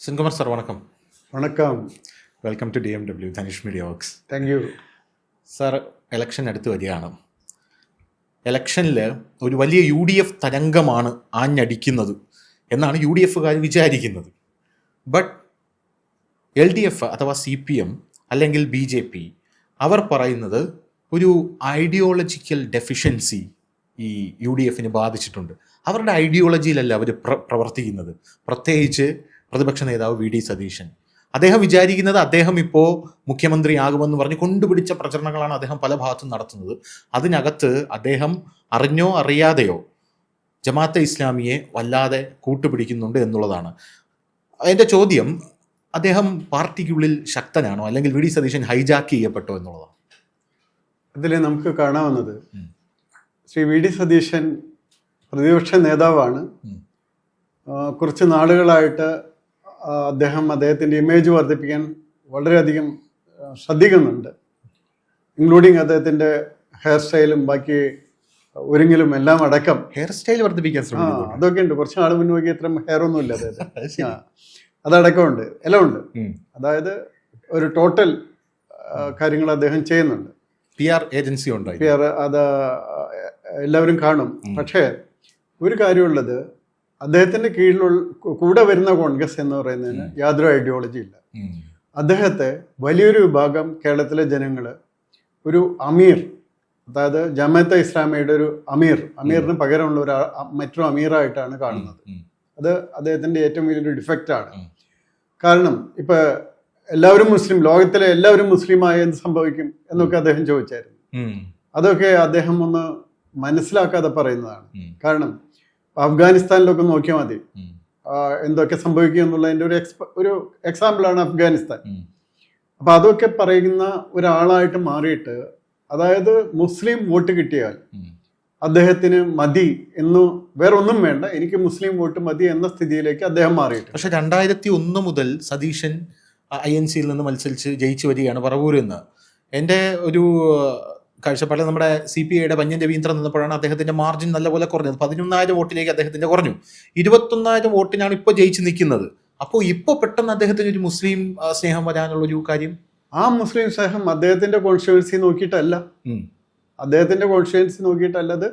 Sinkumar sir, vanakkam. Vanakkam. Welcome to DMW, Danish Media Works. Thank you. Sir election അടുത്ത് വരികയാണ്. ഇലക്ഷനിൽ ഒരു വലിയ UDF തരംഗമാണ് ആഞ്ഞടിക്കുന്നത് എന്നാണ് UDFകാർ വിചാരിക്കുന്നത്. ബട്ട് LDF അഥവാ CPM അല്ലെങ്കിൽ BJP അവർ പറയുന്നത് ഒരു ഐഡിയോളജിക്കൽ ഡെഫിഷ്യൻസി ഈ UDFന് ബാധിച്ചിട്ടുണ്ട്. അവരുടെ ഐഡിയോളജിയിലല്ല അവർ പ്രവർത്തിക്കുന്നത്. പ്രത്യേകിച്ച് പ്രതിപക്ഷ നേതാവ് VD സതീശൻ അദ്ദേഹം വിചാരിക്കുന്നത് അദ്ദേഹം ഇപ്പോൾ മുഖ്യമന്ത്രിയാകുമെന്ന് പറഞ്ഞ് കൊണ്ടുപിടിച്ച പ്രചരണങ്ങളാണ് അദ്ദേഹം പല ഭാഗത്തും നടത്തുന്നത്. അതിനകത്ത് അദ്ദേഹം അറിഞ്ഞോ അറിയാതെയോ ജമാഅത്തെ ഇസ്ലാമിയെ വല്ലാതെ കൂട്ടുപിടിക്കുന്നുണ്ട് എന്നുള്ളതാണ്. എൻ്റെ ചോദ്യം, അദ്ദേഹം പാർട്ടിക്കുള്ളിൽ ശക്തനാണോ അല്ലെങ്കിൽ VD സതീശൻ ഹൈജാക്ക് ചെയ്യപ്പെട്ടോ എന്നുള്ളതാണ്. അതിൽ നമുക്ക് കാണാവുന്നത് ശ്രീ VD സതീശൻ പ്രതിപക്ഷ നേതാവാണ്. കുറച്ച് നാളുകളായിട്ട് അദ്ദേഹത്തിൻ്റെ ഇമേജ് വർദ്ധിപ്പിക്കാൻ വളരെയധികം ശ്രദ്ധിക്കുന്നുണ്ട്. ഇൻക്ലൂഡിങ് അദ്ദേഹത്തിൻ്റെ ഹെയർ സ്റ്റൈലും ബാക്കി ഒരുങ്ങലും എല്ലാം അടക്കം. ഹെയർ സ്റ്റൈൽ വർദ്ധിപ്പിക്കാൻ ശ്രമിക്കുന്നു. അതൊക്കെ ഉണ്ട്. കുറച്ച് നാൾ മുന്നേ നോക്കി ഇത്ര ഹെയർ ഒന്നും ഇല്ല അദ്ദേഹത്തിന്. അതടക്കമുണ്ട്, എല്ലാം ഉണ്ട്. അതായത് ഒരു ടോട്ടൽ കാര്യങ്ങൾ അദ്ദേഹം ചെയ്യുന്നുണ്ട്. PR ഏജൻസി ഉണ്ട്. PR അത് എല്ലാവരും കാണും. പക്ഷേ ഒരു കാര്യമുള്ളത്, അദ്ദേഹത്തിന്റെ കീഴിലുള്ള കൂടെ വരുന്ന കോൺഗ്രസ് എന്ന് പറയുന്നതിന് യാതൊരു ഐഡിയോളജി ഇല്ല. അദ്ദേഹത്തെ വലിയൊരു വിഭാഗം കേരളത്തിലെ ജനങ്ങൾ ഒരു അമീർ, അതായത് ജമാഅത്തെ ഇസ്ലാമിയുടെ ഒരു അമീറിന് പകരമുള്ള ഒരു മറ്റൊരു അമീറായിട്ടാണ് കാണുന്നത്. അത് അദ്ദേഹത്തിന്റെ ഏറ്റവും വലിയൊരു ഡിഫക്റ്റാണ്. കാരണം ഇപ്പൊ എല്ലാവരും മുസ്ലിം, ലോകത്തിലെ എല്ലാവരും മുസ്ലിമായ എന്ത് സംഭവിക്കും എന്നൊക്കെ അദ്ദേഹം ചോദിച്ചായിരുന്നു. അതൊക്കെ അദ്ദേഹം ഒന്ന് മനസ്സിലാക്കാതെ പറയുന്നതാണ്. കാരണം അഫ്ഗാനിസ്ഥാനിലൊക്കെ നോക്കിയാൽ മതി എന്തൊക്കെ സംഭവിക്കും എന്നുള്ളതിൻ്റെ ഒരു എക്സാമ്പിളാണ് അഫ്ഗാനിസ്ഥാൻ. അപ്പൊ അതൊക്കെ പറയുന്ന ഒരാളായിട്ട് മാറിയിട്ട്, അതായത് മുസ്ലിം വോട്ട് കിട്ടിയാൽ അദ്ദേഹത്തിന് മതി എന്ന്, വേറെ ഒന്നും വേണ്ട, എനിക്ക് മുസ്ലിം വോട്ട് മതി എന്ന സ്ഥിതിയിലേക്ക് അദ്ദേഹം മാറിയിട്ട്. പക്ഷെ 2001 മുതൽ സതീശൻ INC-യിൽ നിന്ന് മത്സരിച്ച് ജയിച്ചു വരികയാണ് പറവൂരിൽ നിന്ന്. എൻ്റെ ഒരു കാഴ്ചപ്പാടിൽ നമ്മുടെ CPI-യുടെ പന്യൻ രവീന്ദ്രൻ നിന്നപ്പോഴാണ് അദ്ദേഹത്തിന്റെ മാർജിൻ നല്ലപോലെ കുറഞ്ഞത്. 11,000 വോട്ടിലേക്ക് അദ്ദേഹത്തിന്റെ കുറഞ്ഞു. 21,000 വോട്ടിനാണ് ഇപ്പോൾ ജയിച്ച് നിൽക്കുന്നത്. അപ്പോൾ ഇപ്പോൾ പെട്ടെന്ന് അദ്ദേഹത്തിന് ഒരു മുസ്ലിം സ്നേഹം വരാനുള്ളൊരു കാര്യം, ആ മുസ്ലിം സ്നേഹം അദ്ദേഹത്തിന്റെ കോൺസ്റ്റിറ്റ്യുവൻസി നോക്കിയിട്ടല്ല. അദ്ദേഹത്തിന്റെ കോൺസ്റ്റിറ്റ്യുവൻസി നോക്കിയിട്ടല്ലത്,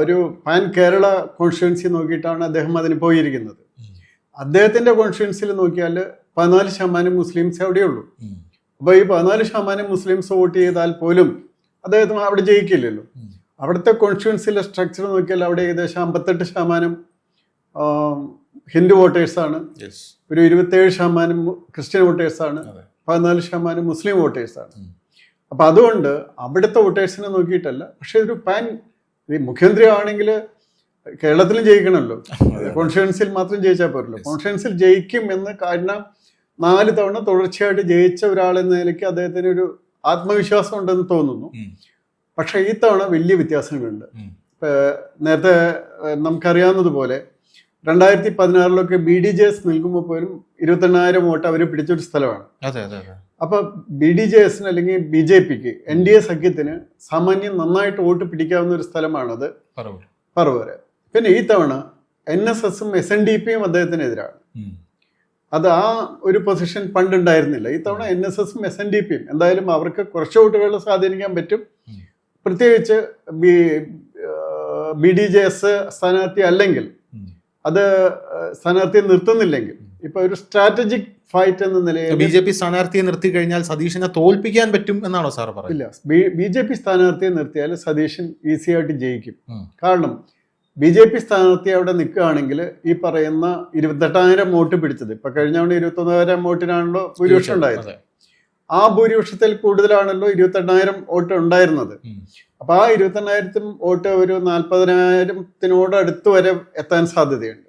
ഒരു പാൻ കേരള കോൺസ്റ്റിറ്റ്യുവൻസി നോക്കിയിട്ടാണ് അദ്ദേഹം അതിന് പോയിരിക്കുന്നത്. അദ്ദേഹത്തിന്റെ കോൺസ്റ്റിറ്റ്യുവൻസിയിൽ നോക്കിയാൽ 14% മുസ്ലിംസ് അവിടെയുള്ളൂ. അപ്പോൾ ഈ 14% മുസ്ലിംസ് വോട്ട് ചെയ്താൽ പോലും അദ്ദേഹത്തിന് അവിടെ ജയിക്കില്ലല്ലോ. അവിടുത്തെ കോൺസ്റ്റിറ്റ്യുവൻസിയിലെ സ്ട്രക്ചർ നോക്കിയാൽ അവിടെ ഏകദേശം 58% ഹിന്ദു വോട്ടേഴ്സാണ്, ഒരു 27% ക്രിസ്ത്യൻ വോട്ടേഴ്സാണ്, 14% മുസ്ലിം വോട്ടേഴ്സാണ്. അപ്പം അതുകൊണ്ട് അവിടുത്തെ വോട്ടേഴ്സിനെ നോക്കിയിട്ടല്ല. പക്ഷെ ഒരു മുഖ്യമന്ത്രി ആണെങ്കിൽ കേരളത്തിലും ജയിക്കണമല്ലോ, കോൺസ്റ്റിറ്റ്യുവൻസിയിൽ മാത്രം ജയിച്ചാൽ പോരല്ലോ. കോൺസ്റ്റിറ്റ്യുവൻസിയിൽ ജയിക്കും എന്ന് കാരണം 4 തവണ തുടർച്ചയായിട്ട് ജയിച്ച ഒരാളെന്ന നിലയ്ക്ക് അദ്ദേഹത്തിന് ഒരു ആത്മവിശ്വാസം ഉണ്ടെന്ന് തോന്നുന്നു. പക്ഷെ ഈ തവണ വലിയ വ്യത്യാസങ്ങളുണ്ട്. നേരത്തെ നമുക്കറിയാവുന്നതുപോലെ 2016 BDJS നിൽക്കുമ്പോൾ പോലും 28,000 വോട്ട് അവർ പിടിച്ചൊരു സ്ഥലമാണ്. അപ്പൊ BDJS അല്ലെങ്കിൽ BJPക്ക് NDA സഖ്യത്തിന് സാമാന്യം നന്നായിട്ട് വോട്ട് പിടിക്കാവുന്ന ഒരു സ്ഥലമാണത് പറവൂര്. പിന്നെ ഈ തവണ NSSഉം SNDPയും അദ്ദേഹത്തിനെതിരാണ്. അത് ആ ഒരു പൊസിഷൻ പണ്ടുണ്ടായിരുന്നില്ല. ഈ തവണ NSSഉം SNDPയും എന്തായാലും അവർക്ക് കുറച്ച് വോട്ടുകൾ സ്വാധീനിക്കാൻ പറ്റും. പ്രത്യേകിച്ച് BDJS സ്ഥാനാർത്ഥി അല്ലെങ്കിൽ, അത് സ്ഥാനാർത്ഥിയെ നിർത്തുന്നില്ലെങ്കിൽ, ഇപ്പൊ ഒരു സ്ട്രാറ്റജിക് ഫൈറ്റ് എന്ന നിലയിൽ BJP സ്ഥാനാർത്ഥിയെ നിർത്തി കഴിഞ്ഞാൽ സതീശനെ തോൽപ്പിക്കാൻ പറ്റും എന്നാണോ സാർ പറയുന്നത്? ഇല്ല, BJP സ്ഥാനാർത്ഥിയെ നിർത്തിയാൽ സതീശൻ ഈസിയായിട്ട് ജയിക്കും. കാരണം BJP സ്ഥാനാർത്ഥി അവിടെ നിൽക്കുകയാണെങ്കിൽ ഈ പറയുന്ന 28,000 വോട്ട് പിടിച്ചത്, ഇപ്പൊ കഴിഞ്ഞ 21,000 വോട്ടിനാണല്ലോ ഭൂരിപക്ഷം ഉണ്ടായത്. ആ ഭൂരിപക്ഷത്തിൽ കൂടുതലാണല്ലോ 28,000 വോട്ട് ഉണ്ടായിരുന്നത്. അപ്പൊ ആ 28,000 വോട്ട് ഒരു 40,000 അടുത്ത് വരെ എത്താൻ സാധ്യതയുണ്ട്.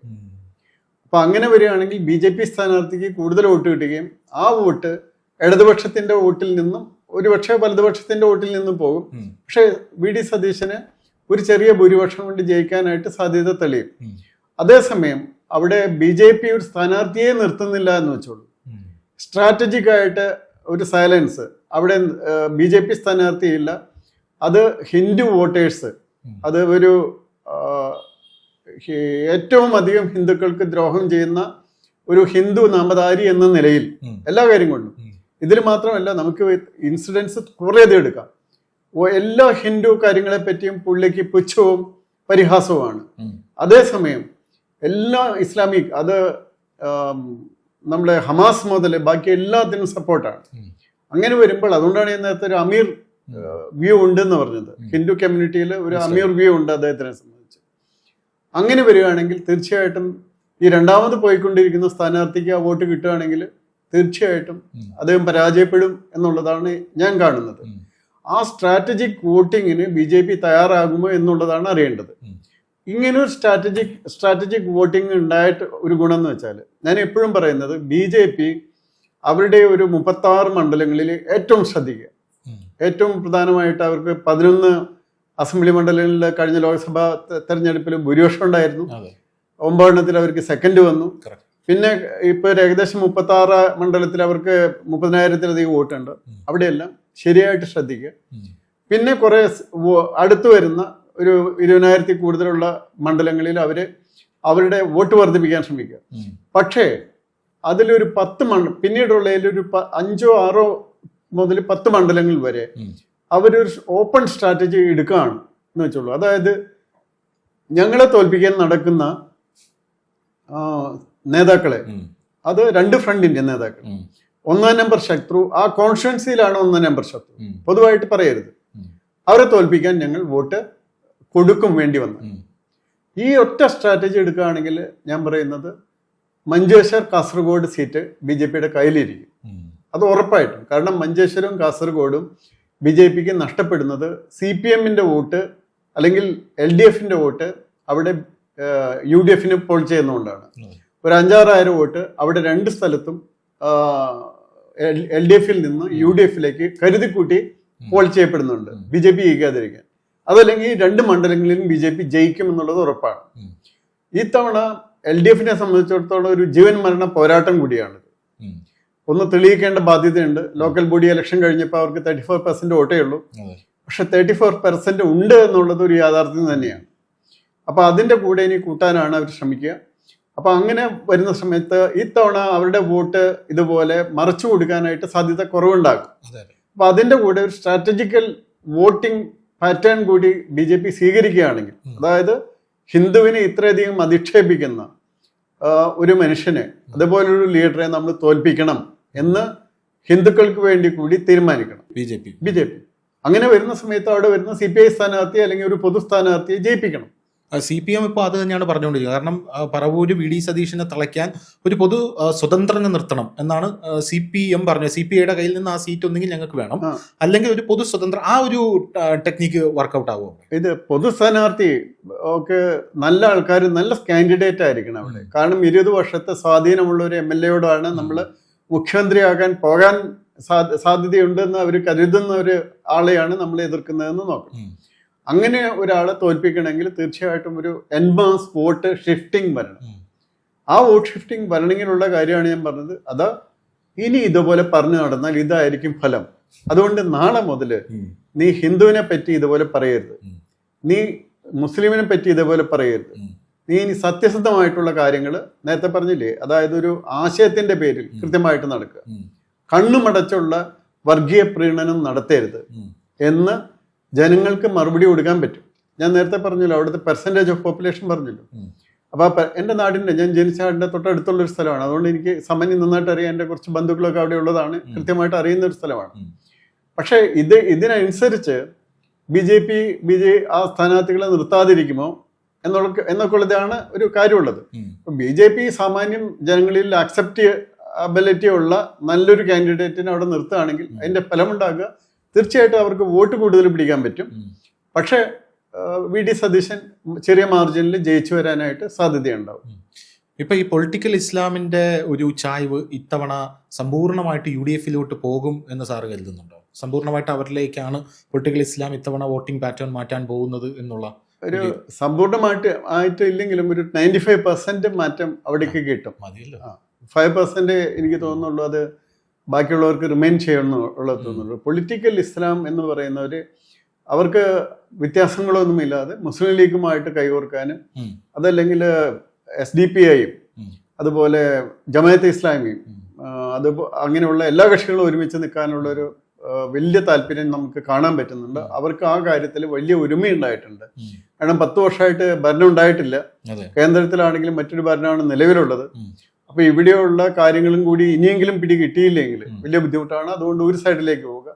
അപ്പൊ അങ്ങനെ വരികയാണെങ്കിൽ BJP സ്ഥാനാർത്ഥിക്ക് കൂടുതൽ വോട്ട് കിട്ടുകയും ആ വോട്ട് ഇടതുപക്ഷത്തിന്റെ വോട്ടിൽ നിന്നും ഒരുപക്ഷെ വലതുപക്ഷത്തിന്റെ വോട്ടിൽ നിന്നും പോകും. പക്ഷെ VD സതീശന് ഒരു ചെറിയ ഭൂരിപക്ഷം കൊണ്ട് ജയിക്കാനായിട്ട് സാധ്യത തെളിയും. അതേസമയം അവിടെ BJP ഒരു സ്ഥാനാർത്ഥിയെ നിർത്തുന്നില്ല എന്ന് വെച്ചോളൂ. സ്ട്രാറ്റജിക് ആയിട്ട് ഒരു സൈലൻസ് അവിടെ BJP സ്ഥാനാർത്ഥിയില്ല. അത് ഹിന്ദു വോട്ടേഴ്സ്, അത് ഒരു ഏറ്റവും അധികം ഹിന്ദുക്കൾക്ക് ദ്രോഹം ചെയ്യുന്ന ഒരു ഹിന്ദു നാമധാരി എന്ന നിലയിൽ എല്ലാ കാര്യം കൊണ്ടും ഇതിൽ മാത്രമല്ല നമുക്ക് ഇൻസിഡൻസ് കുറേയധികം എടുക്കാം. എല്ലാ ഹിന്ദു കാര്യങ്ങളെ പറ്റിയും പുള്ളിക്ക് പുച്ഛവും പരിഹാസവുമാണ്. അതേസമയം എല്ലാ ഇസ്ലാമിക് അത് നമ്മുടെ ഹമാസ് മുതൽ ബാക്കി എല്ലാത്തിനും സപ്പോർട്ടാണ്. അങ്ങനെ വരുമ്പോൾ അതുകൊണ്ടാണ് ഞാൻ നേരത്തെ ഒരു അമീർ വ്യൂ ഉണ്ടെന്ന് പറഞ്ഞത്. ഹിന്ദു കമ്മ്യൂണിറ്റിയിൽ ഒരു അമീർ വ്യൂ ഉണ്ട് അദ്ദേഹത്തിനെ സംബന്ധിച്ച്. അങ്ങനെ വരികയാണെങ്കിൽ തീർച്ചയായിട്ടും ഈ രണ്ടാമത് പോയിക്കൊണ്ടിരിക്കുന്ന സ്ഥാനാർത്ഥിക്ക് ആ വോട്ട് കിട്ടുകയാണെങ്കിൽ തീർച്ചയായിട്ടും അദ്ദേഹം പരാജയപ്പെടും എന്നുള്ളതാണ് ഞാൻ കാണുന്നത്. ആ സ്ട്രാറ്റജിക് വോട്ടിങ്ങിന് BJP തയ്യാറാകുമോ എന്നുള്ളതാണ് അറിയേണ്ടത്. ഇങ്ങനെ ഒരു സ്ട്രാറ്റജിക് വോട്ടിംഗ് ഉണ്ടായിട്ട് ഒരു ഗുണം എന്ന് വെച്ചാൽ ഞാൻ എപ്പോഴും പറയുന്നത് BJP അവരുടെ ഒരു 36 മണ്ഡലങ്ങളിൽ ഏറ്റവും ശ്രദ്ധിക്കുക. ഏറ്റവും പ്രധാനമായിട്ട് അവർക്ക് 11 അസംബ്ലി മണ്ഡലങ്ങളിൽ കഴിഞ്ഞ ലോക്സഭാ തെരഞ്ഞെടുപ്പിൽ ഭൂരിപക്ഷം ഉണ്ടായിരുന്നു. 9 എണ്ണത്തിൽ അവർക്ക് സെക്കൻഡ് വന്നു. പിന്നെ ഇപ്പൊ ഏകദേശം 36 മണ്ഡലത്തിൽ അവർക്ക് 30,000-ലധികം വോട്ടുണ്ട്. അവിടെയെല്ലാം ശരിയായിട്ട് ശ്രദ്ധിക്കുക. പിന്നെ കുറെ അടുത്തു വരുന്ന ഒരു 20,000-ൽ കൂടുതലുള്ള മണ്ഡലങ്ങളിൽ അവരുടെ വോട്ട് വർദ്ധിപ്പിക്കാൻ ശ്രമിക്കുക. പക്ഷേ അതിലൊരു 10 പിന്നീടുള്ളതിൽ ഒരു 5 or 6 മുതൽ 10 മണ്ഡലങ്ങൾ വരെ അവരൊരു ഓപ്പൺ സ്ട്രാറ്റജി എടുക്കുകയാണ് എന്ന് വെച്ചുള്ളൂ. അതായത് ഞങ്ങളെ തോൽപ്പിക്കാൻ നടക്കുന്ന നേതാക്കളെ, അത് 2 ഫ്രണ്ടിന്റെ നേതാക്കൾ, 1-ാം നമ്പർ ശത്രു, ആ കോൺസ്റ്റിറ്റ്യുവൻസിയിലാണ് 1-ാം നമ്പർ ശത്രു, പൊതുവായിട്ട് പറയരുത്. അവരെ തോൽപ്പിക്കാൻ ഞങ്ങൾ വോട്ട് കൊടുക്കും വേണ്ടി വന്നു. ഈ ഒറ്റ സ്ട്രാറ്റജി എടുക്കുകയാണെങ്കിൽ ഞാൻ പറയുന്നത് മഞ്ചേശ്വർ കാസർഗോഡ് സീറ്റ് BJPയുടെ കയ്യിലിരിക്കും. അത് ഉറപ്പായിട്ടും. കാരണം മഞ്ചേശ്വരവും കാസർഗോഡും BJPക്ക് നഷ്ടപ്പെടുന്നത് CPM-ന്റെ വോട്ട് അല്ലെങ്കിൽ LDFന്റെ വോട്ട് അവിടെ UDFന് പോൾ ചെയ്യുന്നതുകൊണ്ടാണ്. ഒരു 5,000-6,000 വോട്ട് അവിടെ 2 സ്ഥലത്തും LDFൽ നിന്ന് UDFിലേക്ക് കരുതിക്കൂട്ടി പോൾ ചെയ്യപ്പെടുന്നുണ്ട് BJP ജയിക്കാതിരിക്കാൻ. അതല്ലെങ്കിൽ 2 മണ്ഡലങ്ങളിലും BJP ജയിക്കും എന്നുള്ളത് ഉറപ്പാണ്. ഇത്തവണ LDFനെ സംബന്ധിച്ചിടത്തോളം ഒരു ജീവൻ മരണ പോരാട്ടം കൂടിയാണ്. ഒന്ന് തെളിയിക്കേണ്ട ബാധ്യതയുണ്ട്. ലോക്കൽ ബോഡി ഇലക്ഷൻ കഴിഞ്ഞപ്പോൾ അവർക്ക് 34% വോട്ടേ ഉള്ളൂ. പക്ഷെ 34% ഉണ്ട് എന്നുള്ളത് ഒരു യാഥാർത്ഥ്യം തന്നെയാണ്. അപ്പൊ അതിന്റെ കൂടെ ഇനി കൂട്ടാനാണ് അവർ ശ്രമിക്കുക. അപ്പൊ അങ്ങനെ വരുന്ന സമയത്ത് ഇത്തവണ അവരുടെ വോട്ട് ഇതുപോലെ മറച്ചു കൊടുക്കാനായിട്ട് സാധ്യത കുറവുണ്ടാകും. അപ്പൊ അതിന്റെ കൂടെ ഒരു സ്ട്രാറ്റജിക്കൽ വോട്ടിംഗ് പാറ്റേൺ കൂടി BJP സ്വീകരിക്കുകയാണെങ്കിൽ, അതായത് ഹിന്ദുവിനെ ഇത്രയധികം അധിക്ഷേപിക്കുന്ന ഒരു മനുഷ്യനെ, അതുപോലൊരു ലീഡറെ നമ്മൾ തോൽപ്പിക്കണം എന്ന് ഹിന്ദുക്കൾക്ക് വേണ്ടി കൂടി തീരുമാനിക്കണം BJP. അങ്ങനെ വരുന്ന സമയത്ത് അവിടെ വരുന്ന CPI സ്ഥാനാർത്ഥി അല്ലെങ്കിൽ ഒരു പൊതു സ്ഥാനാർത്ഥിയെ ജയിപ്പിക്കണം. CPM ഇപ്പോൾ അത് തന്നെയാണ് പറഞ്ഞുകൊണ്ടിരിക്കുന്നത്. കാരണം പറവൂര് VD സതീശനെ തളയ്ക്കാൻ ഒരു പൊതു സ്വതന്ത്രനെ നിർത്തണം എന്നാണ് CPM പറഞ്ഞത്. CPIയുടെ കയ്യിൽ നിന്ന് ആ സീറ്റ് ഒന്നെങ്കിൽ ഞങ്ങൾക്ക് വേണം, അല്ലെങ്കിൽ ഒരു പൊതു സ്വതന്ത്ര, ആ ഒരു ടെക്നിക്ക് വർക്കൗട്ട് ആവുമോ? ഇത് പൊതു സ്ഥാനാർത്ഥി ഒക്കെ നല്ല ആൾക്കാർ, നല്ല കാൻഡിഡേറ്റ് ആയിരിക്കണം അവിടെ. കാരണം 20 വർഷത്തെ സ്വാധീനമുള്ള ഒരു MLA-യോടാണ് നമ്മൾ മുഖ്യമന്ത്രിയാകാൻ പോകാൻ സാധ്യതയുണ്ടെന്ന് അവർ കരുതുന്ന ഒരു ആളെയാണ് നമ്മൾ എതിർക്കുന്നതെന്ന് നോക്കണം. അങ്ങനെ ഒരാളെ തോൽപ്പിക്കണമെങ്കിൽ തീർച്ചയായിട്ടും ഒരു എൻമാസ് വോട്ട് ഷിഫ്റ്റിംഗ് വരണം. ആ വോട്ട് ഷിഫ്റ്റിംഗ് വരണമെങ്കിലുള്ള കാര്യമാണ് ഞാൻ പറഞ്ഞത്. അത് ഇനി ഇതുപോലെ പറഞ്ഞു നടന്നാൽ ഇതായിരിക്കും ഫലം. അതുകൊണ്ട് നാളെ മുതൽ നീ ഹിന്ദുവിനെ പറ്റി ഇതുപോലെ പറയരുത്, നീ മുസ്ലിമിനെ പറ്റി ഇതുപോലെ പറയരുത്, നീ ഇനി സത്യസന്ധമായിട്ടുള്ള കാര്യങ്ങൾ നേരത്തെ പറഞ്ഞില്ലേ, അതായത് ഒരു ആശയത്തിന്റെ പേരിൽ കൃത്യമായിട്ട് നടക്കുക, കണ്ണുമടച്ചുള്ള വർഗീയ പ്രീണനം നടത്തരുത് എന്ന് ജനങ്ങൾക്ക് മറുപടി കൊടുക്കാൻ പറ്റും. ഞാൻ നേരത്തെ പറഞ്ഞല്ലോ, അവിടുത്തെ പെർസെൻറ്റേജ് ഓഫ് പോപ്പുലേഷൻ പറഞ്ഞല്ലോ. അപ്പോൾ എൻ്റെ നാടിൻ്റെ, ഞാൻ ജനിച്ച നാടിൻ്റെ തൊട്ടടുത്തുള്ളൊരു സ്ഥലമാണ്. അതുകൊണ്ട് എനിക്ക് സമന്വയം നന്നായിട്ട് അറിയാം. എൻ്റെ കുറച്ച് ബന്ധുക്കളൊക്കെ അവിടെ ഉള്ളതാണ്. കൃത്യമായിട്ട് അറിയുന്ന ഒരു സ്ഥലമാണ്. പക്ഷേ ഇതിനനുസരിച്ച് BJP ആ സ്ഥാനാർത്ഥികളെ നിർത്താതിരിക്കുമോ എന്നൊക്കെ ഉള്ളതാണ് ഒരു കാര്യമുള്ളത്. BJP സാമാന്യം ജനങ്ങളിൽ അക്സെപ്റ്റബിലിറ്റി ഉള്ള നല്ലൊരു കാൻഡിഡേറ്റിനെ അവിടെ നിർത്തുകയാണെങ്കിൽ അതിൻ്റെ ഫലമുണ്ടാകുക തീർച്ചയായിട്ടും അവർക്ക് വോട്ട് കൂടുതൽ പിടിക്കാൻ പറ്റും. പക്ഷേ VD സതീശൻ ചെറിയ മാർജിനിൽ ജയിച്ചു വരാനായിട്ട് സാധ്യതയുണ്ടാവും. ഇപ്പൊ ഈ പൊളിറ്റിക്കൽ ഇസ്ലാമിന്റെ ഒരു ചായ്വ് ഇത്തവണ സമ്പൂർണ്ണമായിട്ട് UDFിലോട്ട് പോകും എന്ന് സാറ് കരുതുന്നുണ്ടോ? സമ്പൂർണ്ണമായിട്ട് അവരിലേക്കാണ് പൊളിറ്റിക്കൽ ഇസ്ലാം ഇത്തവണ വോട്ടിംഗ് പാറ്റേൺ മാറ്റാൻ പോകുന്നത് എന്നുള്ള ഒരു സമ്പൂർണ്ണമായിട്ട് ഇല്ലെങ്കിലും ഒരു 95% മാറ്റം അവിടേക്ക് കിട്ടും. 5% എനിക്ക് തോന്നുന്നുള്ളൂ അത് ബാക്കിയുള്ളവർക്ക് റിമെയിൻ ചെയ്യണമെന്നുള്ളത് തോന്നുന്നുള്ളൂ. പൊളിറ്റിക്കൽ ഇസ്ലാം എന്ന് പറയുന്നവർ അവർക്ക് വ്യത്യാസങ്ങളൊന്നുമില്ലാതെ മുസ്ലിം ലീഗുമായിട്ട് കൈകോർക്കാനും അതല്ലെങ്കിൽ SDPIയും അതുപോലെ ജമാഅത്തെ ഇസ്ലാമി, അത് അങ്ങനെയുള്ള എല്ലാ കക്ഷികളും ഒരുമിച്ച് നിൽക്കാനുള്ള ഒരു വലിയ താല്പര്യം നമുക്ക് കാണാൻ പറ്റുന്നുണ്ട്. അവർക്ക് ആ കാര്യത്തിൽ വലിയ ഒരുമയുണ്ടായിട്ടുണ്ട്. കാരണം 10 വർഷമായിട്ട് ഭരണം ഉണ്ടായിട്ടില്ല. കേന്ദ്രത്തിലാണെങ്കിലും മറ്റൊരു ഭരണമാണ് നിലവിലുള്ളത്. അപ്പൊ ഇവിടെയുള്ള കാര്യങ്ങളും കൂടി ഇനിയെങ്കിലും പിടി കിട്ടിയില്ലെങ്കിൽ വലിയ ബുദ്ധിമുട്ടാണ്. അതുകൊണ്ട് ഒരു സൈഡിലേക്ക് പോവുക.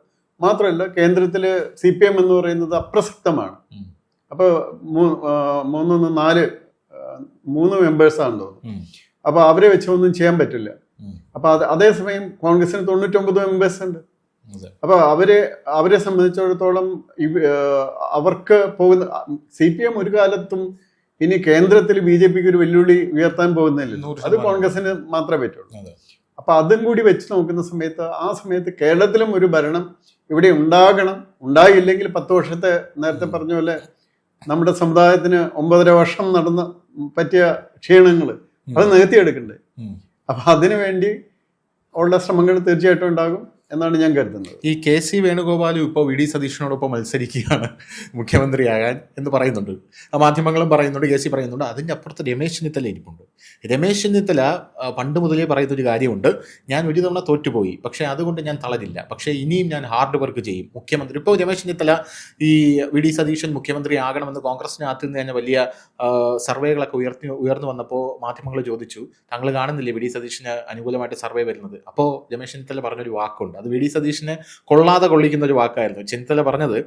മാത്രമല്ല, കേന്ദ്രത്തില് CPM എന്ന് പറയുന്നത് അപ്രസക്തമാണ്. അപ്പൊ 3 മെമ്പേഴ്സാണെന്ന് തോന്നുന്നു. അപ്പൊ അവരെ വെച്ച് ഒന്നും ചെയ്യാൻ പറ്റില്ല. അപ്പൊ അതേസമയം കോൺഗ്രസിന് 99 മെമ്പേഴ്സ് ഉണ്ട്. അപ്പൊ അവരെ സംബന്ധിച്ചിടത്തോളം അവർക്ക് പോകുന്ന CPM ഒരു കാലത്തും ഇനി കേന്ദ്രത്തിൽ BJPക്ക് ഒരു വെല്ലുവിളി ഉയർത്താൻ പോകുന്നില്ല. അത് കോൺഗ്രസിന് മാത്രമേ പറ്റുള്ളൂ. അപ്പൊ അതും കൂടി വെച്ച് നോക്കുന്ന സമയത്ത് ആ സമയത്ത് കേരളത്തിലും ഒരു ഭരണം ഇവിടെ ഉണ്ടാകണം. ഉണ്ടായില്ലെങ്കിൽ 10 വർഷത്തെ നേരത്തെ പറഞ്ഞ പോലെ നമ്മുടെ സമുദായത്തിന് 9.5 വർഷം പറ്റിയ ക്ഷീണങ്ങൾ അത് നികത്തിയെടുക്കണ്ടേ. അപ്പൊ അതിനു വേണ്ടി ഉള്ള ശ്രമങ്ങൾ തീർച്ചയായിട്ടും ഉണ്ടാകും എന്നാണ് ഞാൻ കരുതുന്നത്. ഈ KC വേണുഗോപാലും ഇപ്പോൾ VD സതീശനോടൊപ്പം മത്സരിക്കുകയാണ് മുഖ്യമന്ത്രിയാകാൻ എന്ന് പറയുന്നുണ്ട്. മാധ്യമങ്ങളും പറയുന്നുണ്ട്, KC പറയുന്നുണ്ട്. അതിൻ്റെ അപ്പുറത്ത് രമേശ് ചെന്നിത്തല ഇരിപ്പുണ്ട്. രമേശ് ചെന്നിത്തല പണ്ട് മുതലേ പറയുന്നൊരു കാര്യമുണ്ട്, ഞാൻ ഒരു തവണ തോറ്റുപോയി, പക്ഷേ അതുകൊണ്ട് ഞാൻ തളരില്ല, പക്ഷേ ഇനിയും ഞാൻ ഹാർഡ് വർക്ക് ചെയ്യും. മുഖ്യമന്ത്രി ഇപ്പോൾ രമേശ് ചെന്നിത്തല ഈ VD സതീശൻ മുഖ്യമന്ത്രി ആകണമെന്ന് കോൺഗ്രസിനകത്ത് നിന്ന് തന്നെ വലിയ സർവേകളൊക്കെ ഉയർന്നു വന്നപ്പോൾ മാധ്യമങ്ങൾ ചോദിച്ചു, താങ്കൾ കാണുന്നില്ലേ VD സതീശന് അനുകൂലമായിട്ട് സർവേ വരുന്നത്? അപ്പോൾ രമേശ് ചെന്നിത്തല പറഞ്ഞൊരു വാക്കുണ്ട്, അത് VD സതീശനെ കൊള്ളാതെ കൊള്ളിക്കുന്ന ഒരു വാക്കായിരുന്നു. ചെന്നിത്തല പറഞ്ഞത്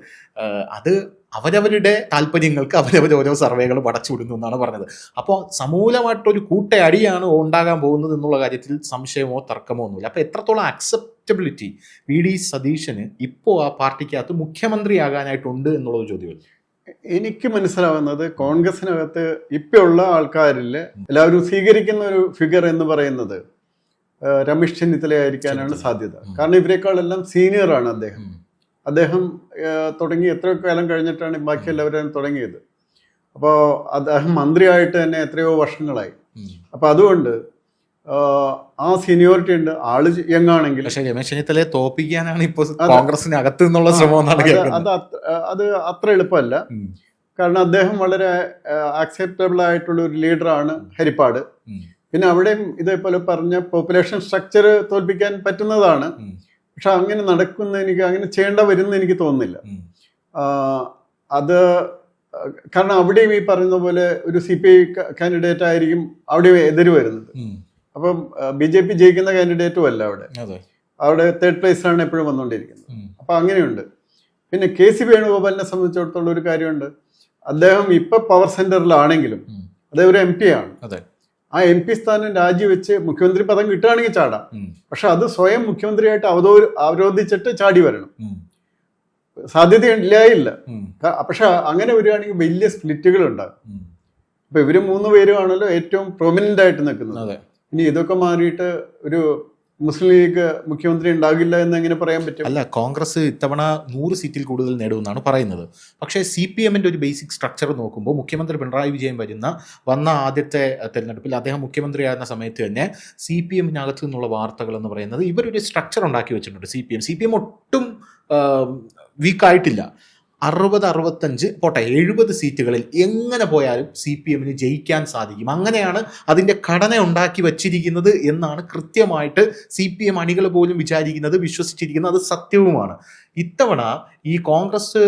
അത് അവരവരുടെ താല്പര്യങ്ങൾക്ക് അവരവർ ഓരോ സർവേകൾ പടച്ചുവിടുന്നു എന്നാണ് പറഞ്ഞത്. അപ്പോൾ സമൂലമായിട്ടൊരു കൂട്ടയടിയാണ് ഉണ്ടാകാൻ പോകുന്നത് എന്നുള്ള കാര്യത്തിൽ സംശയമോ തർക്കമോ ഒന്നുമില്ല. അപ്പോൾ എത്രത്തോളം അക്സെപ്റ്റബിലിറ്റി VD സതീശന് ഇപ്പോൾ ആ പാർട്ടിക്കകത്ത് മുഖ്യമന്ത്രിയാകാനായിട്ടുണ്ട് എന്നുള്ളത് ചോദ്യമല്ല. എനിക്ക് മനസ്സിലാവുന്നത് കോൺഗ്രസിനകത്ത് ഇപ്പോഴുള്ള ആൾക്കാരിൽ എല്ലാവരും സ്വീകരിക്കുന്ന ഒരു ഫിഗർ എന്ന് പറയുന്നത് രമേശ് ചെന്നിത്തലയായിരിക്കാനാണ് സാധ്യത. കാരണം ഇവരെക്കാളെല്ലാം സീനിയറാണ് അദ്ദേഹം തുടങ്ങി എത്രയോ കാലം കഴിഞ്ഞിട്ടാണ് ബാക്കി എല്ലാവരും തുടങ്ങിയത്. അപ്പോൾ അദ്ദേഹം മന്ത്രിയായിട്ട് തന്നെ എത്രയോ വർഷങ്ങളായി. അപ്പൊ അതുകൊണ്ട് ആ സീനിയോറിറ്റി ഉണ്ട്. ആള് യങ്ങാണെങ്കിൽ പക്ഷേ രമേശ് ചെന്നിത്തലയെ തോപ്പിക്കാനാണ് ഇപ്പോൾ കോൺഗ്രസിനകത്ത് നിന്നുള്ള ശ്രമം. അത് അത്ര എളുപ്പമല്ല. കാരണം അദ്ദേഹം വളരെ ആക്സെപ്റ്റബിൾ ആയിട്ടുള്ള ഒരു ലീഡറാണ് ഹരിപ്പാട്. പിന്നെ അവിടെയും ഇതേപോലെ പറഞ്ഞ പോപ്പുലേഷൻ സ്ട്രക്ചർ തോൽപ്പിക്കാൻ പറ്റുന്നതാണ്. പക്ഷെ അങ്ങനെ അങ്ങനെ ചെയ്യേണ്ട വരുന്ന എനിക്ക് തോന്നുന്നില്ല. അത് കാരണം അവിടെയും ഈ പറയുന്ന പോലെ ഒരു CPI കാൻഡിഡേറ്റ് ആയിരിക്കും അവിടെ എതിര് വരുന്നത്. അപ്പം BJP ജയിക്കുന്ന കാൻഡിഡേറ്റും അല്ല അവിടെ 3rd പ്ലേസിലാണ് എപ്പോഴും വന്നുകൊണ്ടിരിക്കുന്നത്. അപ്പൊ അങ്ങനെയുണ്ട്. പിന്നെ KC വേണുഗോപാലിനെ സംബന്ധിച്ചിടത്തോളം ഒരു കാര്യമുണ്ട്, അദ്ദേഹം ഇപ്പൊ പവർ സെന്ററിലാണെങ്കിലും അദ്ദേഹം ഒരു MP ആണ്. ആ MP സ്ഥാനം രാജിവെച്ച് മുഖ്യമന്ത്രി പദം കിട്ടുകയാണെങ്കിൽ ചാടാം. പക്ഷെ അത് സ്വയം മുഖ്യമന്ത്രിയായിട്ട് അവരോധിച്ചിട്ട് ചാടി വരണം. സാധ്യതയില്ല. പക്ഷെ അങ്ങനെ വരികയാണെങ്കിൽ വലിയ സ്പ്ലിറ്റുകൾ ഉണ്ടാകും. ഇപ്പൊ ഇവര് 3 പേരുമാണല്ലോ ഏറ്റവും പ്രൊമിനന്റ് ആയിട്ട് നിൽക്കുന്നത്. ഇനി ഇതൊക്കെ മാറിയിട്ട് ഒരു മുസ്ലിം ലീഗ് മുഖ്യമന്ത്രി ഉണ്ടാകില്ല എന്ന് എങ്ങനെ പറയാൻ പറ്റും? അല്ല, കോൺഗ്രസ് ഇത്തവണ 100 സീറ്റിൽ കൂടുതൽ നേടുമെന്നാണ് പറയുന്നത്. പക്ഷേ CPMന്റെ ഒരു ബേസിക് സ്ട്രക്ചർ നോക്കുമ്പോൾ മുഖ്യമന്ത്രി പിണറായി വിജയൻ വന്ന ആദ്യത്തെ തെരഞ്ഞെടുപ്പിൽ അദ്ദേഹം മുഖ്യമന്ത്രിയാകുന്ന സമയത്ത് തന്നെ CPMനകത്ത് നിന്നുള്ള വാർത്തകൾ എന്ന് പറയുന്നത് ഇവരൊരു സ്ട്രക്ചർ ഉണ്ടാക്കി വെച്ചിട്ടുണ്ട്. CPM ഒട്ടും വീക്കായിട്ടില്ല. 60-65 പോട്ടെ 70 സീറ്റുകളിൽ എങ്ങനെ പോയാലും CPMന് ജയിക്കാൻ സാധിക്കും. അങ്ങനെയാണ് അതിൻ്റെ ഘടന ഉണ്ടാക്കി വച്ചിരിക്കുന്നത് എന്നാണ് കൃത്യമായിട്ട് CPM അണികൾ പോലും വിചാരിക്കുന്നത്, വിശ്വസിച്ചിരിക്കുന്നത്. അത് സത്യവുമാണ്. ഇത്തവണ ഈ കോൺഗ്രസ്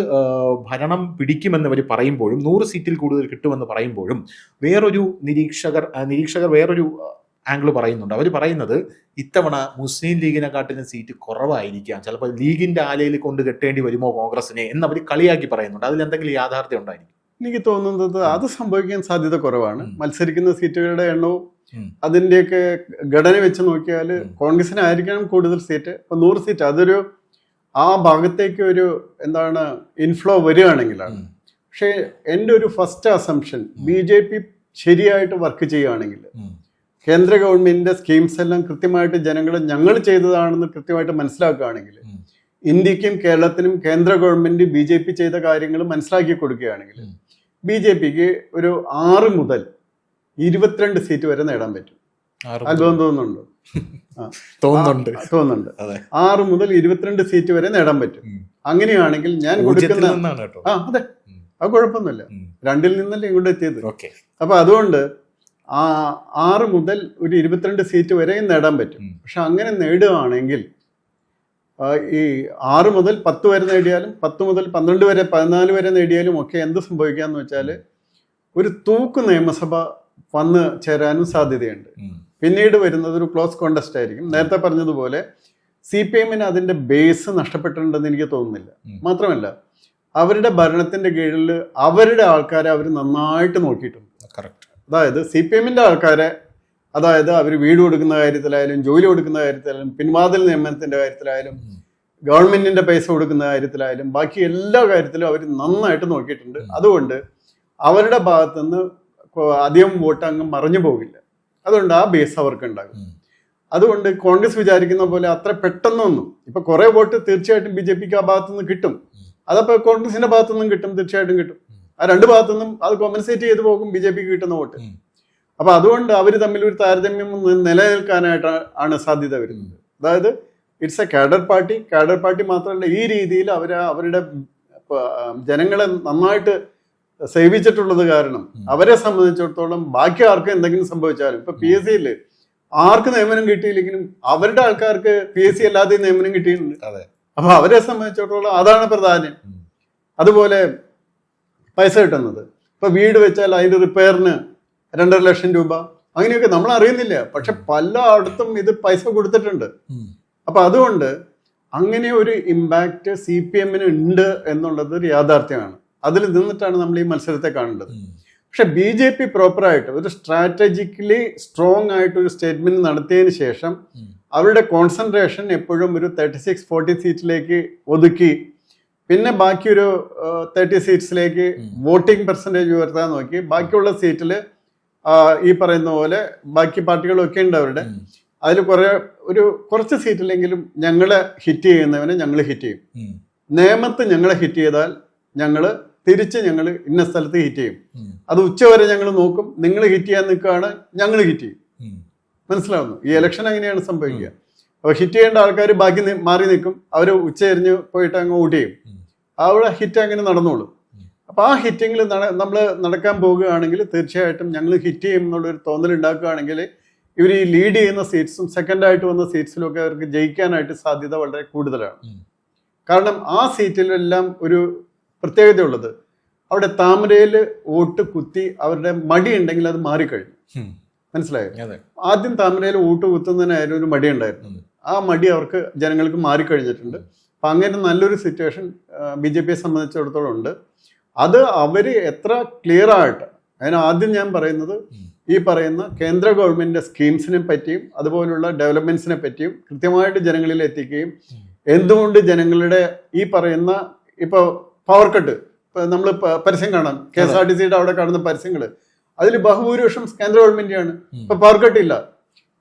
ഭരണം പിടിക്കുമെന്നവർ പറയുമ്പോഴും 100 സീറ്റിൽ കൂടുതൽ കിട്ടുമെന്ന് പറയുമ്പോഴും വേറൊരു നിരീക്ഷകർ വേറൊരു ആംഗിൾ പറയുന്നുണ്ട്. അവർ പറയുന്നത് ഇത്തവണ മുസ്ലിം ലീഗിനെക്കാട്ടിലും സീറ്റ് കുറവായിരിക്കാം, ചിലപ്പോൾ ലീഗിന്റെ ആലയിൽ കൊണ്ട് കെട്ടേണ്ടി വരുമോ കോൺഗ്രസിനെ എന്നവർ കളിയാക്കി പറയുന്നുണ്ട്. അതിലെന്തെങ്കിലും യാഥാർത്ഥ്യം ഉണ്ടായിരിക്കും? എനിക്ക് തോന്നുന്നത് അത് സംഭവിക്കാൻ സാധ്യത കുറവാണ്. മത്സരിക്കുന്ന സീറ്റുകളുടെ എണ്ണവും അതിൻ്റെയൊക്കെ ഘടന വെച്ച് നോക്കിയാൽ കോൺഗ്രസിനായിരിക്കണം കൂടുതൽ സീറ്റ്. ഇപ്പൊ 100 സീറ്റ് അതൊരു ആ ഭാഗത്തേക്ക് ഒരു ഇൻഫ്ലോ വരികയാണെങ്കിലാണ്. പക്ഷേ എൻ്റെ ഒരു ഫസ്റ്റ് അസംഷൻ BJP ശരിയായിട്ട് വർക്ക് ചെയ്യുകയാണെങ്കിൽ, കേന്ദ്ര ഗവൺമെന്റിന്റെ സ്കീംസ് എല്ലാം കൃത്യമായിട്ട് ജനങ്ങൾ ഞങ്ങൾ ചെയ്തതാണെന്ന് കൃത്യമായിട്ട് മനസ്സിലാക്കുകയാണെങ്കിൽ, ഇന്ത്യക്കും കേരളത്തിനും കേന്ദ്ര ഗവൺമെന്റ് BJP ചെയ്ത കാര്യങ്ങൾ മനസ്സിലാക്കി കൊടുക്കുകയാണെങ്കിൽ BJPക്ക് ഒരു 6 മുതൽ 22 സീറ്റ് വരെ നേടാൻ പറ്റും. അത്ഭുതം തോന്നുന്നുണ്ട്. 6 മുതൽ 22 സീറ്റ് വരെ നേടാൻ പറ്റും. അങ്ങനെയാണെങ്കിൽ ഞാൻ കൊടുക്കുന്ന അതെ, അത് കുഴപ്പമൊന്നുമില്ല. 2-ൽ നിന്നല്ലേ ഇങ്ങോട്ട് എത്തിയത്. അപ്പൊ അതുകൊണ്ട് 6 മുതൽ ഒരു 22 സീറ്റ് വരെയും നേടാൻ പറ്റും. പക്ഷെ അങ്ങനെ നേടുകയാണെങ്കിൽ ഈ 6 മുതൽ 10 വരെ നേടിയാലും 10 മുതൽ 12 വരെ 14 വരെ നേടിയാലും ഒക്കെ എന്ത് സംഭവിക്കാന്ന് വെച്ചാൽ ഒരു തൂക്ക് നിയമസഭ വന്ന് ചേരാനും സാധ്യതയുണ്ട്. പിന്നീട് വരുന്നത് ഒരു ക്ലോസ് കോണ്ടസ്റ്റ് ആയിരിക്കും. നേരത്തെ പറഞ്ഞതുപോലെ CPM അതിന്റെ ബേസ് നഷ്ടപ്പെട്ടിട്ടുണ്ടെന്ന് എനിക്ക് തോന്നുന്നില്ല. മാത്രമല്ല അവരുടെ ഭരണത്തിന്റെ കീഴിൽ അവരുടെ ആൾക്കാരെ അവർ നന്നായിട്ട് നോക്കിയിട്ടുണ്ട്. അതായത് CPM ആൾക്കാരെ, അതായത് അവർ വീട് കൊടുക്കുന്ന കാര്യത്തിലായാലും ജോലി കൊടുക്കുന്ന കാര്യത്തിലായാലും പിൻവാതിൽ നിയമനത്തിന്റെ കാര്യത്തിലായാലും ഗവൺമെന്റിന്റെ പൈസ കൊടുക്കുന്ന കാര്യത്തിലായാലും ബാക്കി എല്ലാ കാര്യത്തിലും അവർ നന്നായിട്ട് നോക്കിയിട്ടുണ്ട്. അതുകൊണ്ട് അവരുടെ ഭാഗത്തുനിന്ന് അധികം വോട്ട് അങ്ങ് മറഞ്ഞു പോകില്ല. അതുകൊണ്ട് ആ ബേസ് അവർക്ക് ഉണ്ടാകും. അതുകൊണ്ട് കോൺഗ്രസ് വിചാരിക്കുന്ന പോലെ അത്ര പെട്ടെന്നൊന്നും ഇപ്പൊ കുറെ വോട്ട് തീർച്ചയായിട്ടും BJPക്ക് ആ ഭാഗത്തുനിന്ന് കിട്ടും. അതപ്പോ കോൺഗ്രസിന്റെ ഭാഗത്തുനിന്നും കിട്ടും, തീർച്ചയായിട്ടും കിട്ടും. ആ രണ്ട് ഭാഗത്തുനിന്നും അത് കോമ്പൻസേറ്റ് ചെയ്ത് പോകും BJPക്ക് കിട്ടുന്ന വോട്ട്. അപ്പൊ അതുകൊണ്ട് അവർ തമ്മിൽ ഒരു താരതമ്യം നിലനിൽക്കാനായിട്ട് ആണ് സാധ്യത വരുന്നത്. അതായത് ഇറ്റ്സ് എ കാഡർ പാർട്ടി മാത്രമല്ല, ഈ രീതിയിൽ അവരുടെ ജനങ്ങളെ നന്നായിട്ട് സേവിച്ചിട്ടുള്ളത് കാരണം അവരെ സംബന്ധിച്ചിടത്തോളം ബാക്കി ആർക്കും എന്തെങ്കിലും സംഭവിച്ചാലും ഇപ്പൊ PSCയിൽ ആർക്ക് നിയമനം കിട്ടിയില്ലെങ്കിലും അവരുടെ ആൾക്കാർക്ക് PSC അല്ലാതെ നിയമനം കിട്ടിയിട്ടുണ്ട്. അപ്പൊ അവരെ സംബന്ധിച്ചിടത്തോളം അതാണ് പ്രാധാന്യം. അതുപോലെ പൈസ കിട്ടുന്നത് ഇപ്പൊ വീട് വെച്ചാൽ അതിന്റെ റിപ്പയറിന് 2.5 ലക്ഷം രൂപ അങ്ങനെയൊക്കെ നമ്മൾ അറിയുന്നില്ല. പക്ഷെ പലയിടത്തും ഇത് പൈസ കൊടുത്തിട്ടുണ്ട്. അപ്പൊ അതുകൊണ്ട് അങ്ങനെ ഒരു ഇമ്പാക്റ്റ് CPM ഉണ്ട് എന്നുള്ളത് ഒരു യാഥാർത്ഥ്യമാണ്. അതിൽ നിന്നിട്ടാണ് നമ്മൾ ഈ മത്സരത്തെ കാണേണ്ടത്. പക്ഷെ BJP പ്രോപ്പറായിട്ട് ഒരു സ്ട്രാറ്റജിക്കലി സ്ട്രോങ് ആയിട്ട് ഒരു സ്റ്റേറ്റ്മെന്റ് നടത്തിയതിന് ശേഷം അവരുടെ കോൺസെൻട്രേഷൻ എപ്പോഴും ഒരു 36-40 സീറ്റിലേക്ക് ഒതുക്കി പിന്നെ ബാക്കി ഒരു 30 സീറ്റ്സിലേക്ക് വോട്ടിംഗ് പെർസെൻറ്റേജ് ഉയർത്താൻ നോക്കി. ബാക്കിയുള്ള സീറ്റിൽ ഈ പറയുന്ന പോലെ ബാക്കി പാർട്ടികളൊക്കെ ഉണ്ട് അവരുടെ. അതിൽ കുറച്ച് സീറ്റിലെങ്കിലും ഞങ്ങളെ ഹിറ്റ് ചെയ്യുന്നവനെ ഞങ്ങൾ ഹിറ്റ് ചെയ്യും. നേമത്ത് ഞങ്ങളെ ഹിറ്റ് ചെയ്താൽ ഞങ്ങൾ ഇന്ന സ്ഥലത്ത് ഹിറ്റ് ചെയ്യും. അത് ഉച്ചവരെ ഞങ്ങൾ നോക്കും. നിങ്ങൾ ഹിറ്റ് ചെയ്യാൻ നിൽക്കുകയാണ്, ഞങ്ങൾ ഹിറ്റ് ചെയ്യും. മനസ്സിലാവുന്നു? ഈ ഇലക്ഷൻ അങ്ങനെയാണ് സംഭവിക്കുക. അപ്പോൾ ഹിറ്റ് ചെയ്യേണ്ട ആൾക്കാർ ബാക്കി മാറി നിൽക്കും. അവർ ഉച്ചരിഞ്ഞ് പോയിട്ട് അങ്ങ് വോട്ട് ചെയ്യും. അവിടെ ഹിറ്റ് അങ്ങനെ നടന്നോളും. അപ്പോൾ ആ ഹിറ്റിങ്ങിൽ നമ്മൾ നടക്കാൻ പോകുകയാണെങ്കിൽ തീർച്ചയായിട്ടും ഞങ്ങൾ ഹിറ്റ് ചെയ്യും എന്നുള്ളൊരു തോന്നൽ ഉണ്ടാക്കുകയാണെങ്കിൽ ഇവർ ഈ ലീഡ് ചെയ്യുന്ന സീറ്റ്സും സെക്കൻഡായിട്ട് വന്ന സീറ്റ്സിലും ഒക്കെ അവർക്ക് ജയിക്കാനായിട്ട് സാധ്യത വളരെ കൂടുതലാണ്. കാരണം ആ സീറ്റിലെല്ലാം ഒരു പ്രത്യേകതയുള്ളത് അവിടെ താമരയിൽ വോട്ട് കുത്തി അവരുടെ മടി ഉണ്ടെങ്കിൽ അത് മാറിക്കഴിഞ്ഞു. മനസ്സിലായോ? ആദ്യം താമരയിൽ വോട്ട് കുത്തുന്നതിനായിരുന്നു ഒരു മടി ഉണ്ടായിരുന്നത്. ആ മടി അവർക്ക് ജനങ്ങൾക്ക് മാറിക്കഴിഞ്ഞിട്ടുണ്ട്. അപ്പം അങ്ങനെ നല്ലൊരു സിറ്റുവേഷൻ BJPയെ സംബന്ധിച്ചിടത്തോളം ഉണ്ട്. അത് അവർ എത്ര ക്ലിയർ ആയിട്ട് ആദ്യം ഞാൻ പറയുന്നത് ഈ പറയുന്ന കേന്ദ്ര ഗവൺമെന്റിന്റെ സ്കീംസിനെ പറ്റിയും അതുപോലുള്ള ഡെവലപ്മെന്റ്സിനെ പറ്റിയും കൃത്യമായിട്ട് ജനങ്ങളിൽ എത്തിക്കുകയും എന്തുകൊണ്ട് ജനങ്ങളുടെ ഈ പറയുന്ന ഇപ്പോൾ പവർ കട്ട് നമ്മൾ പരസ്യം കാണാം, KSRTCയുടെ അവിടെ കാണുന്ന പരസ്യങ്ങൾ, അതിൽ ബഹുഭൂരിപക്ഷം കേന്ദ്ര ഗവൺമെന്റാണ്. ഇപ്പൊ പവർ കട്ടില്ല.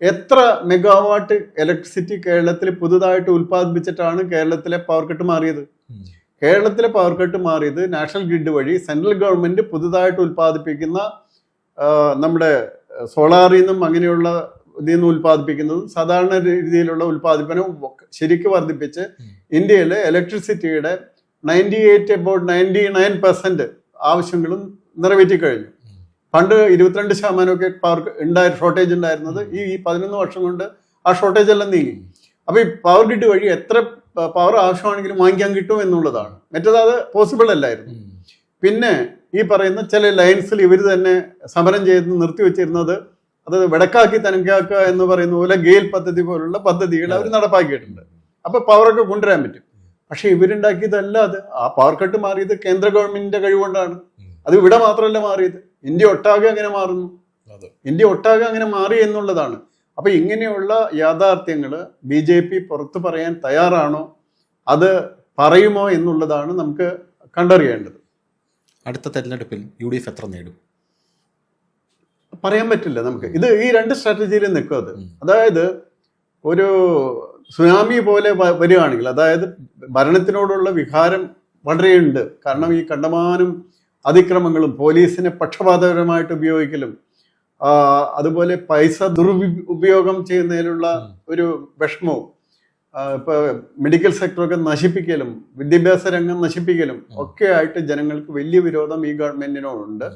എത്ര മെഗാവാട്ട് ഇലക്ട്രിസിറ്റി കേരളത്തിൽ പുതുതായിട്ട് ഉൽപ്പാദിപ്പിച്ചിട്ടാണ് കേരളത്തിലെ പവർ കട്ട് മാറിയത്? കേരളത്തിലെ പവർ കട്ട് മാറിയത് നാഷണൽ ഗ്രിഡ് വഴി സെൻട്രൽ ഗവൺമെന്റ് പുതുതായിട്ട് ഉൽപ്പാദിപ്പിക്കുന്ന നമ്മുടെ സോളാറിൽ നിന്നും അങ്ങനെയുള്ള ഇതിൽ നിന്ന് ഉൽപ്പാദിപ്പിക്കുന്നതും സാധാരണ രീതിയിലുള്ള ഉൽപ്പാദിപ്പനവും ശരിക്കും വർദ്ധിപ്പിച്ച് ഇന്ത്യയിലെ ഇലക്ട്രിസിറ്റിയുടെ 99% ആവശ്യങ്ങളും നിറവേറ്റി കഴിഞ്ഞു. പണ്ട് 22% പവർ ഷോർട്ടേജ് ഉണ്ടായിരുന്നത് ഈ 11 വർഷം കൊണ്ട് ആ ഷോർട്ടേജ് എല്ലാം നീങ്ങി. അപ്പൊ ഈ പവർ ഗ്രിഡ് വഴി എത്ര പവർ ആവശ്യമാണെങ്കിലും വാങ്ങിക്കാൻ കിട്ടും എന്നുള്ളതാണ്. മറ്റേത് അത് പോസിബിൾ അല്ലായിരുന്നു. പിന്നെ ഈ പറയുന്ന ചില ലൈൻസിൽ ഇവർ തന്നെ സമരം ചെയ്ത് നിർത്തിവെച്ചിരുന്നത് അത് വെടക്കാക്കി തനക്കാക്കുക എന്ന് പറയുന്ന പോലെ ഗെയിൽ പദ്ധതി പോലുള്ള പദ്ധതികൾ അവർ നടപ്പാക്കിയിട്ടുണ്ട്. അപ്പൊ പവറൊക്കെ കൊണ്ടുവരാൻ പറ്റും. പക്ഷെ ഇവരുണ്ടാക്കിയതല്ല അത്. ആ പവർ കട്ട് മാറിയത് കേന്ദ്ര ഗവൺമെന്റിന്റെ കഴിവുകൊണ്ടാണ്. അത് ഇവിടെ മാത്രമല്ല മാറിയത്, ഇന്ത്യ ഒട്ടാകെ അങ്ങനെ മാറുന്നു. ഇന്ത്യ ഒട്ടാകെ അങ്ങനെ മാറി എന്നുള്ളതാണ്. അപ്പൊ ഇങ്ങനെയുള്ള യാഥാർത്ഥ്യങ്ങൾ BJP പുറത്തു പറയാൻ തയ്യാറാണോ, അത് പറയുമോ എന്നുള്ളതാണ് നമുക്ക് കണ്ടറിയേണ്ടത്. അടുത്ത തെരഞ്ഞെടുപ്പിൽ UDF എത്ര നേടും പറയാൻ പറ്റില്ല നമുക്ക്. ഈ രണ്ട് സ്ട്രാറ്റജിയിൽ നിൽക്കും അത്. അതായത് ഒരു സുനാമി പോലെ വരികയാണെങ്കിൽ, അതായത് ഭരണത്തിനോടുള്ള വികാരം വളരെയുണ്ട്. കാരണം ഈ കണ്ടമാനം അതിക്രമങ്ങളും പോലീസിനെ പക്ഷപാതപരമായിട്ട് ഉപയോഗിക്കലും അതുപോലെ പൈസ ദുരുപയോഗം ചെയ്യുന്നതിലുള്ള ഒരു വിഷമവും ഇപ്പൊ മെഡിക്കൽ സെക്ടറൊക്കെ നശിപ്പിക്കലും വിദ്യാഭ്യാസ രംഗം നശിപ്പിക്കലും ഒക്കെ ആയിട്ട് ജനങ്ങൾക്ക് വലിയ വിരോധം ഈ ഗവൺമെന്റിനോടുണ്ട്.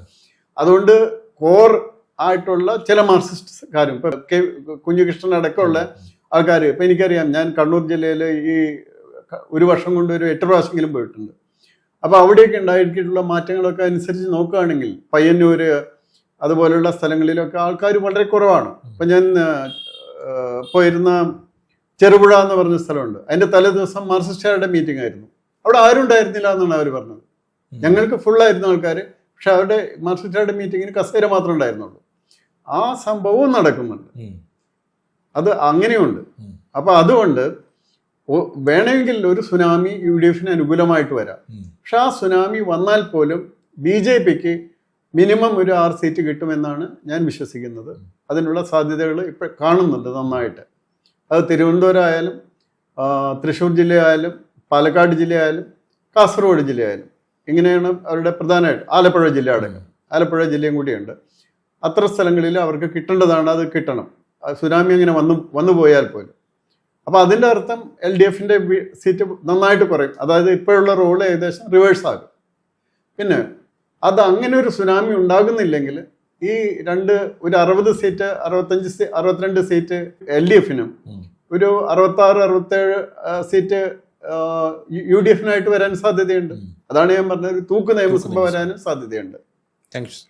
അതുകൊണ്ട് കോർ ആയിട്ടുള്ള ചില മാർക്സിസ്റ്റുകാരും ഇപ്പൊ കുഞ്ഞികൃഷ്ണൻ അടക്കമുള്ള ആൾക്കാർ, ഇപ്പൊ എനിക്കറിയാം, ഞാൻ കണ്ണൂർ ജില്ലയിൽ ഈ ഒരു വർഷം കൊണ്ട് ഒരു 8 പ്രാവശ്യമെങ്കിലും പോയിട്ടുണ്ട്. അപ്പൊ അവിടെയൊക്കെ ഉണ്ടായിട്ടുള്ള മാറ്റങ്ങളൊക്കെ അനുസരിച്ച് നോക്കുകയാണെങ്കിൽ പയ്യന്നൂര് അതുപോലുള്ള സ്ഥലങ്ങളിലൊക്കെ ആൾക്കാർ വളരെ കുറവാണ്. ഇപ്പൊ ഞാൻ പോയിരുന്ന ചെറുപുഴ എന്ന് പറഞ്ഞ സ്ഥലമുണ്ട്, അതിന്റെ തലേ ദിവസം മാർക്സിസ്റ്റുകാരുടെ മീറ്റിംഗ് ആയിരുന്നു. അവിടെ ആരും ഉണ്ടായിരുന്നില്ല എന്നാണ് അവർ പറഞ്ഞത്. ഞങ്ങൾക്ക് ഫുള്ളായിരുന്നു ആൾക്കാർ, പക്ഷെ അവരുടെ മാർക്സിസ്റ്റുകാരുടെ മീറ്റിങ്ങിന് കസേര മാത്രമേ ഉണ്ടായിരുന്നുള്ളൂ. ആ സംഭവവും നടക്കുന്നുണ്ട്, അത് അങ്ങനെയുണ്ട്. അപ്പൊ അതുകൊണ്ട് വേണമെങ്കിൽ ഒരു സുനാമി UDF അനുകൂലമായിട്ട് വരാം. പക്ഷെ ആ സുനാമി വന്നാൽ പോലും BJPക്ക് മിനിമം ഒരു 6 സീറ്റ് കിട്ടുമെന്നാണ് ഞാൻ വിശ്വസിക്കുന്നത്. അതിനുള്ള സാധ്യതകൾ ഇപ്പോൾ കാണുന്നുണ്ട് നന്നായിട്ട്. അത് തിരുവനന്തപുരം ആയാലും തൃശ്ശൂർ ജില്ലയായാലും പാലക്കാട് ജില്ലയായാലും കാസർഗോഡ് ജില്ലയായാലും ഇങ്ങനെയാണ് അവരുടെ പ്രധാനമായിട്ട്. ആലപ്പുഴ ജില്ല അടക്കം, ആലപ്പുഴ ജില്ലയും കൂടിയുണ്ട്. അത്ര സ്ഥലങ്ങളിൽ അവർക്ക് കിട്ടേണ്ടതാണ്, അത് കിട്ടണം. സുനാമി അങ്ങനെ വന്നു പോയാൽ പോലും. അപ്പോൾ അതിൻ്റെ അർത്ഥം LDFന്റെ സീറ്റ് നന്നായിട്ട് കുറയും. അതായത് ഇപ്പോഴുള്ള റോള് ഏകദേശം റിവേഴ്സ് ആകും. പിന്നെ അത് അങ്ങനെ ഒരു സുനാമി ഉണ്ടാകുന്നില്ലെങ്കിൽ ഈ ഒരു 60 സീറ്റ് 62 സീറ്റ് LDFനും ഒരു 66-67 സീറ്റ് UDF വരാൻ സാധ്യതയുണ്ട്. അതാണ് ഞാൻ പറഞ്ഞത്, ഒരു തൂക്ക് നിയമസഭ വരാനും സാധ്യതയുണ്ട്. താങ്ക്സ്.